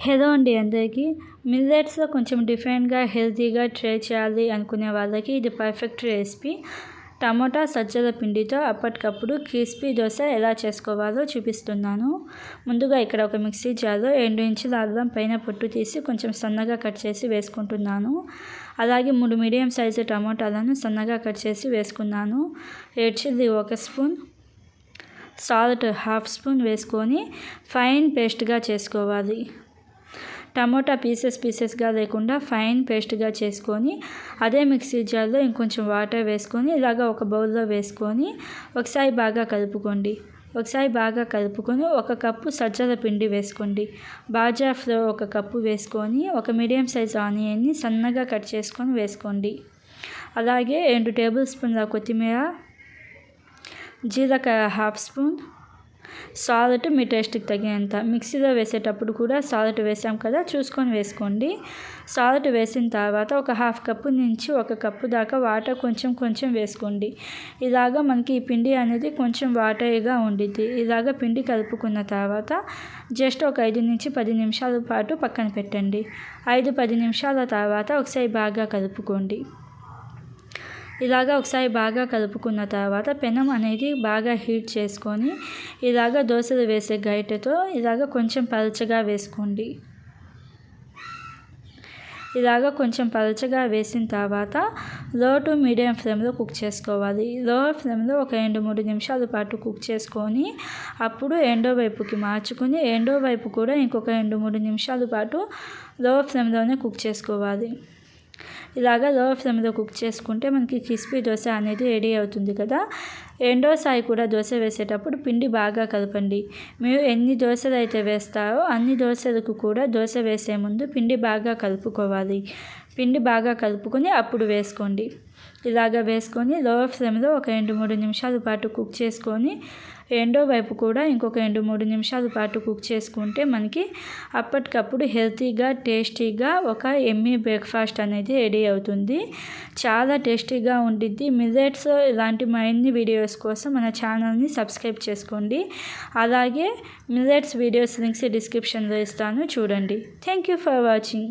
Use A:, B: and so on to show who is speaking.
A: Hello అండి అందరికీ. మిల్లెట్స్లో కొంచెం డిఫరెంట్గా హెల్తీగా ట్రై చేయాలి అనుకునే వాళ్ళకి ఇది పర్ఫెక్ట్ రెసిపీ. టమోటా సజ్జల పిండితో అప్పటికప్పుడు క్రిస్పీ దోశ ఎలా చేసుకోవాలో చూపిస్తున్నాను. ముందుగా ఇక్కడ ఒక మిక్సీ జార్లో 2 ఇంచుల అల్లం పైన పొట్టు తీసి కొంచెం సన్నగా కట్ చేసి వేసుకుంటున్నాను. అలాగే 3 మీడియం సైజు టమోటాలను సన్నగా కట్ చేసి వేసుకున్నాను. Red chilli 1 spoon, salt 1/2 spoon వేసుకొని ఫైన్ పేస్ట్గా చేసుకోవాలి. టమోటా పీసెస్గా లేకుండా ఫైన్ పేస్ట్గా చేసుకొని అదే మిక్సీ జార్లో ఇంకొంచెం వాటర్ వేసుకొని ఇలాగ ఒక బౌల్లో వేసుకొని ఒకసారి బాగా కలుపుకోండి. 1 కప్పు సజ్జల పిండి వేసుకోండి. బాజా ఫ్లోర్ 1 కప్పు వేసుకొని 1 మీడియం సైజ్ ఆనియన్ని సన్నగా కట్ చేసుకొని వేసుకోండి. అలాగే 2 టేబుల్ స్పూన్ల కొత్తిమీర, జీలకర్ర 1/2 స్పూన్, సాల్ట్ మీ టేస్ట్కి తగినంత. మిక్సీలో వేసేటప్పుడు కూడా సాల్ట్ వేసాం కదా, చూసుకొని వేసుకోండి. సాల్ట్ వేసిన తర్వాత 1/2 కప్పు నుంచి 1 కప్పు దాకా వాటర్ కొంచెం వేసుకోండి. ఇలాగ మనకి ఈ పిండి అనేది కొంచెం వాటరీగా ఉండిద్ది. ఇలాగ పిండి కలుపుకున్న తర్వాత జస్ట్ ఒక 5 నుంచి 10 నిమిషాల పాటు పక్కన పెట్టండి. 5-10 నిమిషాల తర్వాత ఒకసారి బాగా కలుపుకోండి. ఇలాగ ఒకసారి బాగా కలుపుకున్న తర్వాత పెనం అనేది బాగా హీట్ చేసుకొని ఇలాగ దోశలు వేసే గరిటెతో ఇలాగ కొంచెం పల్చగా వేసుకోండి. ఇలాగ కొంచెం పల్చగా వేసిన తర్వాత లో టు మీడియం ఫ్లేమ్లో కుక్ చేసుకోవాలి. లో ఫ్లేమ్లో ఒక 2-3 నిమిషాల పాటు కుక్ చేసుకొని అప్పుడు రెండో వైపుకి మార్చుకొని రెండో వైపు కూడా ఇంకొక 2-3 నిమిషాల పాటు లో ఫ్లేమ్లోనే కుక్ చేసుకోవాలి. ఇలాగ లో ఫ్లేమ్లో కుక్ చేసుకుంటే మనకి క్రిస్పీ దోశ అనేది రెడీ అవుతుంది కదా. రెండోసారి కూడా దోశ వేసేటప్పుడు పిండి బాగా కలపండి. మీరు ఎన్ని దోశలు అయితే వేస్తారో అన్ని దోశలకు కూడా దోశ వేసే ముందు పిండి బాగా కలుపుకోవాలి. పిండి బాగా కలుపుకొని అప్పుడు వేసుకోండి. ఇలాగ వేసుకొని లో ఫ్లేమ్లో ఒక 2-3 నిమిషాల పాటు కుక్ చేసుకొని రెండో వైపు కూడా ఇంకొక 2-3 నిమిషాల పాటు కుక్ చేసుకుంటే మనకి అప్పటికప్పుడు హెల్తీగా టేస్టీగా ఒక ఎమ్మీ బ్రేక్ఫాస్ట్ అనేది రెడీ అవుతుంది. చాలా టేస్టీగా ఉండిద్ది. మిల్లెట్స్ ఇలాంటి మరిన్ని వీడియోస్ కోసం మన ఛానల్ని సబ్స్క్రైబ్ చేసుకోండి. అలాగే మిల్లెట్స్ వీడియోస్ లింక్స్ డిస్క్రిప్షన్లో ఇస్తాను, చూడండి. Thank you for watching.